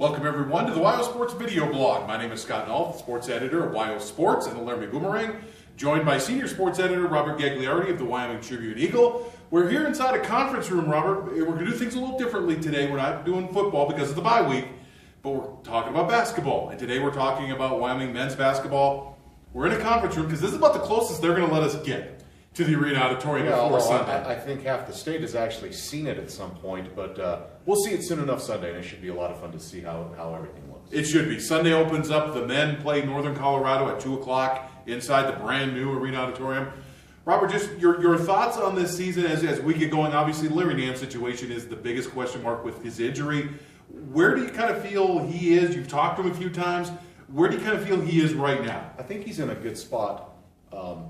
Welcome everyone to the WyoSports video blog. My name is Scott Nulph, sports editor of WyoSports and the Laramie Boomerang, joined by senior sports editor Robert Gagliardi of the Wyoming Tribune Eagle. We're here inside a conference room, Robert. We're going to do things a little differently today. We're not doing football because of the bye week, but we're talking about basketball. And today we're talking about Wyoming men's basketball. We're in a conference room because this is about the closest they're going to let us get to the arena auditorium before Sunday. I think half the state has actually seen it at some point, but we'll see it soon enough Sunday, and it should be a lot of fun to see how everything looks. It should be. Sunday opens up. The men play Northern Colorado at 2 o'clock inside the brand new arena auditorium. Robert, just your thoughts on this season as we get going. Obviously, Larry Nance's situation is the biggest question mark with his injury. Where do you kind of feel he is? You've talked to him a few times. Where do you kind of feel he is right now? I think he's in a good spot.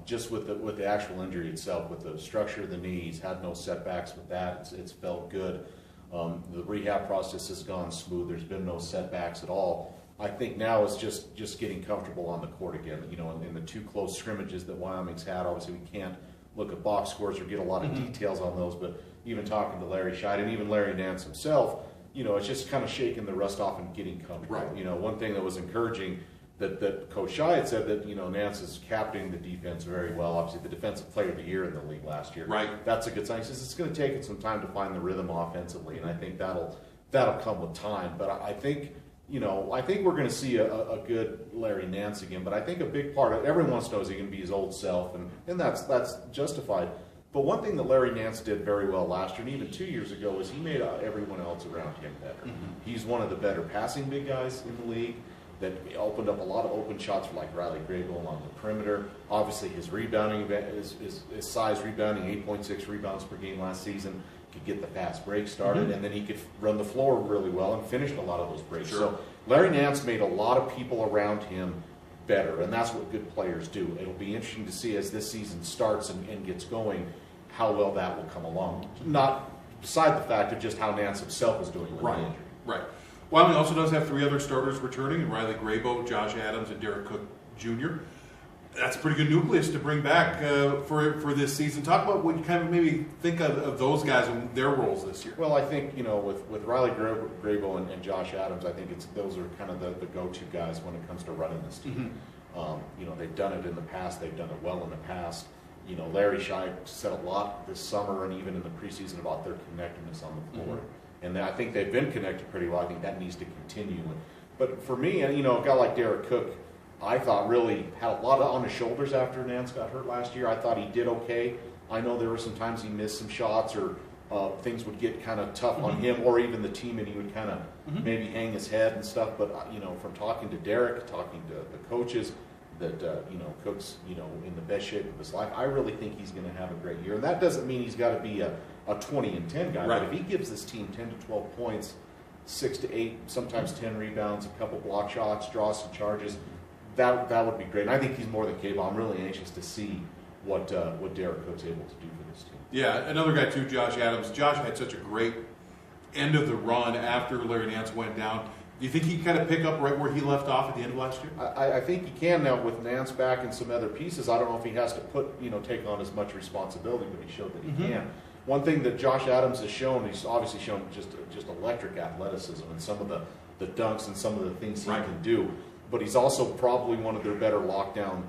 Just with the actual injury itself, with the structure of the knee, he's had no setbacks with that. It's felt good. The rehab process has gone smooth. There's been no setbacks at all. I think now it's just getting comfortable on the court again. You know, in the two close scrimmages that Wyoming's had, obviously we can't look at box scores or get a lot of details on those. But even talking to Larry Scheid and even Larry Nance himself, you know, it's just kind of shaking the rust off and getting comfortable. Right. You know, one thing that was encouraging. That Coach Scheid had said that, you know, Nance is captaining the defense very well. Obviously, the defensive player of the year in the league last year. Right. That's a good sign. He says it's going to take it some time to find the rhythm offensively, and I think that'll come with time. But I think, you know, we're going to see a good Larry Nance again. But I think a big part of everyone wants to know is he can be his old self, and that's justified. But one thing that Larry Nance did very well last year, and even 2 years ago, is he made everyone else around him better. He's one of the better passing big guys in the league. That opened up a lot of open shots for like Riley Grable along the perimeter. Obviously, his rebounding, his size rebounding, 8.6 rebounds per game last season, could get the fast break started, and then he could run the floor really well and finished a lot of those breaks. Sure. So Larry Nance made a lot of people around him better, and that's what good players do. It'll be interesting to see as this season starts and gets going how well that will come along. Not beside the fact of just how Nance himself is doing with the injury. Right. Wyoming also does have 3 other starters returning: Riley Grabo, Josh Adams, and Derek Cook Jr. That's a pretty good nucleus to bring back for this season. Talk about what you kind of maybe think of those guys and their roles this year. Well, I think, you know, with Riley Grabo and Josh Adams, I think those are kind of the go-to guys when it comes to running this team. You know, they've done it in the past. They've done it well in the past. You know, Larry Scheid said a lot this summer and even in the preseason about their connectedness on the floor. And I think they've been connected pretty well. I think that needs to continue. But for me, you know, a guy like Derek Cook, I thought really had a lot on his shoulders after Nance got hurt last year. I thought he did okay. I know there were some times he missed some shots or things would get kind of tough on him or even the team, and he would kind of maybe hang his head and stuff. But, you know, from talking to Derek, talking to the coaches, that, you know, Cook's, you know, in the best shape of his life. I really think he's going to have a great year. And that doesn't mean he's got to be a 20-10 guy. Right. But if he gives this team 10 to 12 points, 6 to 8, sometimes 10 rebounds, a couple block shots, draws some charges, that would be great. And I think he's more than capable. I'm really anxious to see what Derek Cook's able to do for this team. Yeah, another guy too, Josh Adams. Josh had such a great end of the run after Larry Nance went down. Do you think he can kind of pick up right where he left off at the end of last year? I think he can now with Nance back and some other pieces. I don't know if he has to take on as much responsibility, but he showed that he can. One thing that Josh Adams has shown, he's obviously shown just electric athleticism and some of the dunks and some of the things he can do. But he's also probably one of their better lockdown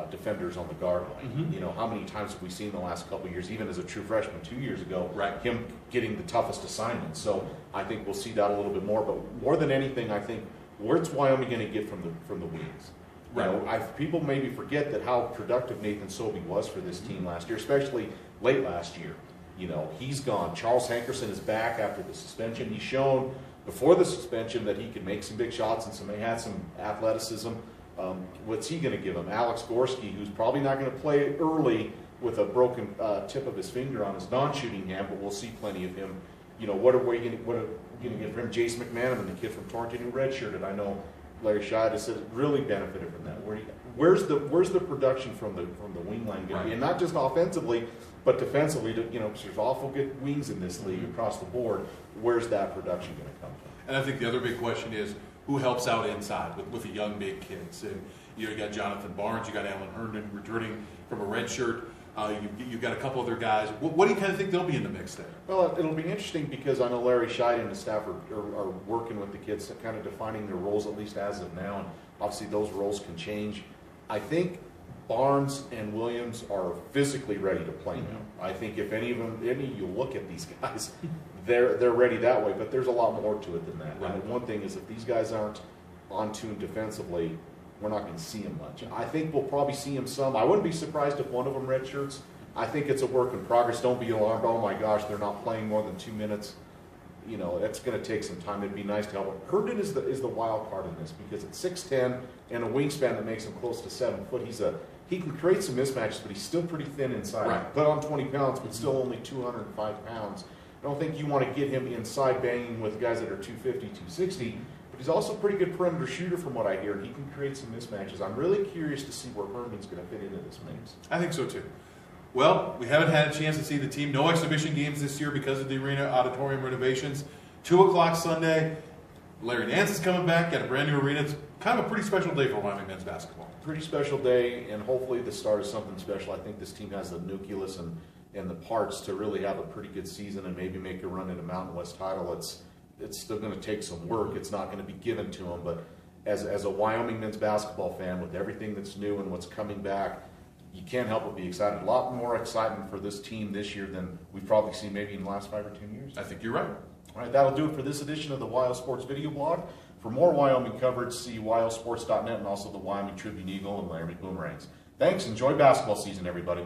defenders on the guard line. You know, how many times have we seen in the last couple of years, even as a true freshman 2 years ago, him getting the toughest assignments. So I think we'll see that a little bit more. But more than anything, I think, where's Wyoming going to get from the wings? You know, people maybe forget that how productive Nathan Sobey was for this team last year, especially late last year. You know, he's gone. Charles Hankerson is back after the suspension. He's shown before the suspension that he could make some big shots and he had some athleticism. What's he going to give him? Alex Gorski, who's probably not going to play early with a broken tip of his finger on his non-shooting hand, but we'll see plenty of him. You know, what are we going to get from him? Jace McManaman, the kid from Torrington who redshirted. I know Larry Scheid has said really benefited from that. Where's the production from the wing line going to be? And not just offensively, but defensively. You know, there's awful good wings in this league across the board. Where's that production going to come from? And I think the other big question is who helps out inside with the young big kids. And you got Jonathan Barnes, you got Alan Herndon returning from a red shirt. You've got a couple other guys. What do you kind of think they'll be in the mix there? Well, it'll be interesting because I know Larry Scheid and the staff are working with the kids, kind of defining their roles, at least as of now. And obviously, those roles can change. I think Barnes and Williams are physically ready to play now. I think if any of you look at these guys, they're ready that way. But there's a lot more to it than that. Right. And one thing is, if these guys aren't on tune defensively, we're not going to see him much. I think we'll probably see him some. I wouldn't be surprised if one of them redshirts. I think it's a work in progress. Don't be alarmed. Oh my gosh, they're not playing more than 2 minutes. You know, that's going to take some time. It'd be nice to help him. Herndon is the wild card in this because at 6'10" and a wingspan that makes him close to 7 foot, he can create some mismatches, but he's still pretty thin inside. Right. Put on 20 pounds, but still only 205 pounds. I don't think you want to get him inside banging with guys that are 250, 260. But he's also a pretty good perimeter shooter from what I hear, and he can create some mismatches. I'm really curious to see where Herman's going to fit into this mix. I think so too. Well, we haven't had a chance to see the team. No exhibition games this year because of the arena auditorium renovations. 2 o'clock Sunday. Larry Nance is coming back, got a brand new arena. It's kind of a pretty special day for Wyoming men's basketball. Pretty special day, and hopefully the start of something special. I think this team has the nucleus and the parts to really have a pretty good season and maybe make a run at a Mountain West title. It's still going to take some work. It's not going to be given to them, but as a Wyoming men's basketball fan, with everything that's new and what's coming back, you can't help but be excited. A lot more excitement for this team this year than we've probably seen maybe in the last 5 or 10 years. I think you're right. All right, that'll do it for this edition of the WyoSports video blog. For more Wyoming coverage, see WyoSports.net and also the Wyoming Tribune Eagle and Laramie Boomerangs. Thanks. Enjoy basketball season, everybody.